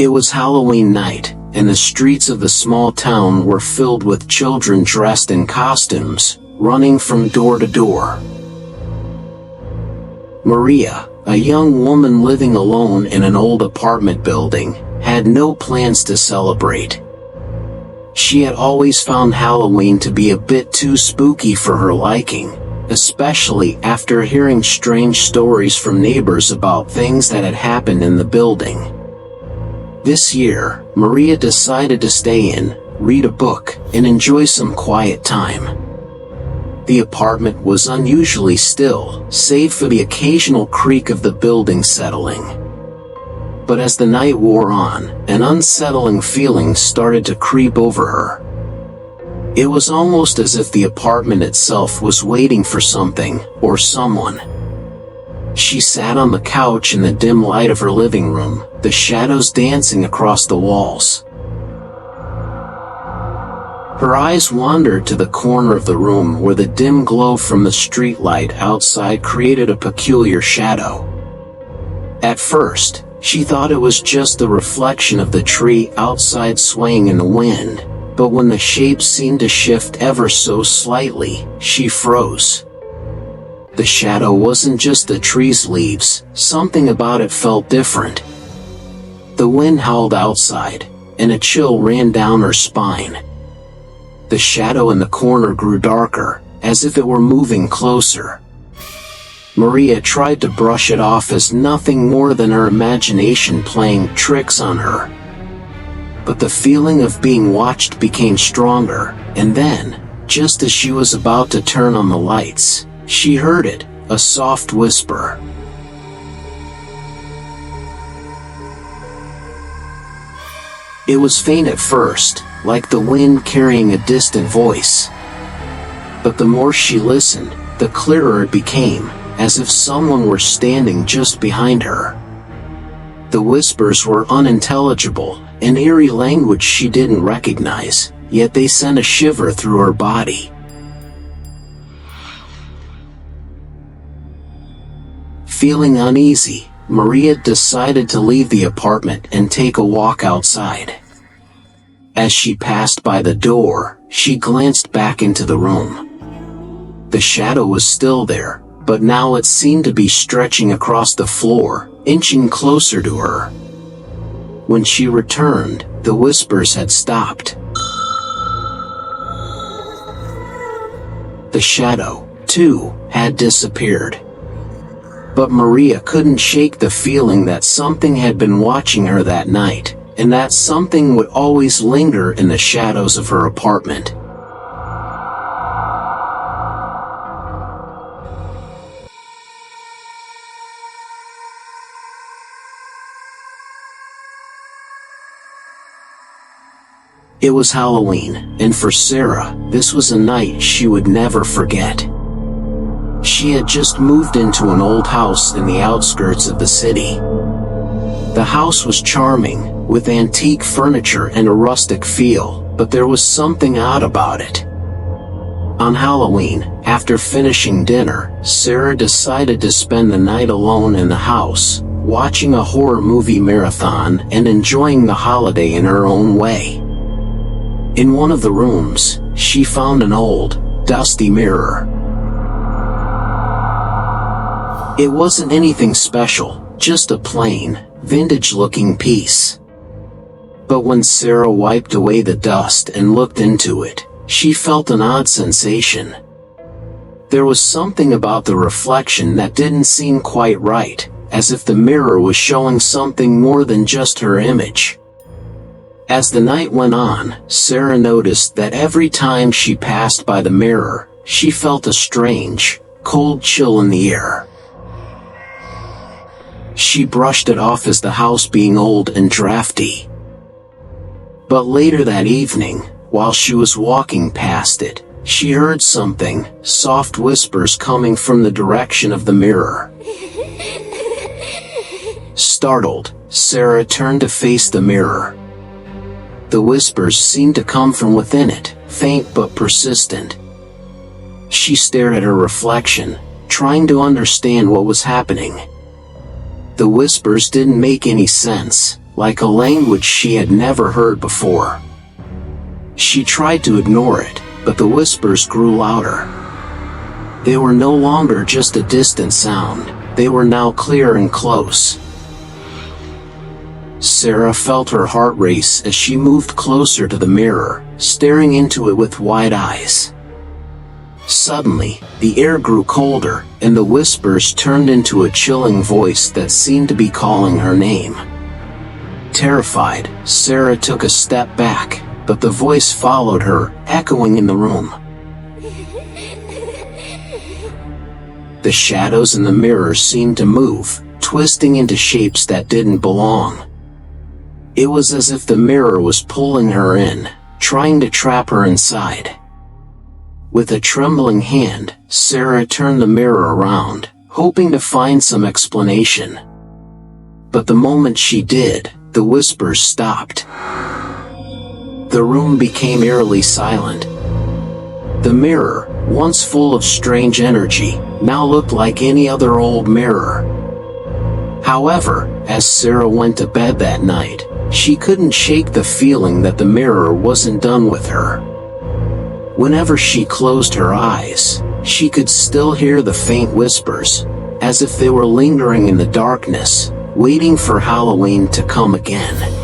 It was Halloween night, and the streets of the small town were filled with children dressed in costumes, running from door to door. Maria, a young woman living alone in an old apartment building, had no plans to celebrate. She had always found Halloween to be a bit too spooky for her liking, especially after hearing strange stories from neighbors about things that had happened in the building. This year, Maria decided to stay in, read a book, and enjoy some quiet time. The apartment was unusually still, save for the occasional creak of the building settling. But as the night wore on, an unsettling feeling started to creep over her. It was almost as if the apartment itself was waiting for something, or someone. She sat on the couch in the dim light of her living room, the shadows dancing across the walls. Her eyes wandered to the corner of the room where the dim glow from the streetlight outside created a peculiar shadow. At first, she thought it was just the reflection of the tree outside swaying in the wind, but when the shape seemed to shift ever so slightly, she froze. The shadow wasn't just the tree's leaves, something about it felt different. The wind howled outside, and a chill ran down her spine. The shadow in the corner grew darker, as if it were moving closer. Maria tried to brush it off as nothing more than her imagination playing tricks on her. But the feeling of being watched became stronger, and then, just as she was about to turn on the lights, she heard it, a soft whisper. It was faint at first, like the wind carrying a distant voice. But the more she listened, the clearer it became, as if someone were standing just behind her. The whispers were unintelligible, an eerie language she didn't recognize, yet they sent a shiver through her body. Feeling uneasy, Maria decided to leave the apartment and take a walk outside. As she passed by the door, she glanced back into the room. The shadow was still there, but now it seemed to be stretching across the floor, inching closer to her. When she returned, the whispers had stopped. The shadow, too, had disappeared. But Maria couldn't shake the feeling that something had been watching her that night, and that something would always linger in the shadows of her apartment. It was Halloween, and for Sarah, this was a night she would never forget. She had just moved into an old house in the outskirts of the city. The house was charming, with antique furniture and a rustic feel, but there was something odd about it. On Halloween, after finishing dinner, Sarah decided to spend the night alone in the house, watching a horror movie marathon and enjoying the holiday in her own way. In one of the rooms, she found an old, dusty mirror. It wasn't anything special, just a plain, vintage-looking piece. But when Sarah wiped away the dust and looked into it, she felt an odd sensation. There was something about the reflection that didn't seem quite right, as if the mirror was showing something more than just her image. As the night went on, Sarah noticed that every time she passed by the mirror, she felt a strange, cold chill in the air. She brushed it off as the house being old and drafty. But later that evening, while she was walking past it, she heard something, soft whispers coming from the direction of the mirror. Startled, Sarah turned to face the mirror. The whispers seemed to come from within it, faint but persistent. She stared at her reflection, trying to understand what was happening. The whispers didn't make any sense, like a language she had never heard before. She tried to ignore it, but the whispers grew louder. They were no longer just a distant sound, they were now clear and close. Sarah felt her heart race as she moved closer to the mirror, staring into it with wide eyes. Suddenly, the air grew colder, and the whispers turned into a chilling voice that seemed to be calling her name. Terrified, Sarah took a step back, but the voice followed her, echoing in the room. The shadows in the mirror seemed to move, twisting into shapes that didn't belong. It was as if the mirror was pulling her in, trying to trap her inside. With a trembling hand, Sarah turned the mirror around, hoping to find some explanation. But the moment she did, the whispers stopped. The room became eerily silent. The mirror, once full of strange energy, now looked like any other old mirror. However, as Sarah went to bed that night, she couldn't shake the feeling that the mirror wasn't done with her. Whenever she closed her eyes, she could still hear the faint whispers, as if they were lingering in the darkness, waiting for Halloween to come again.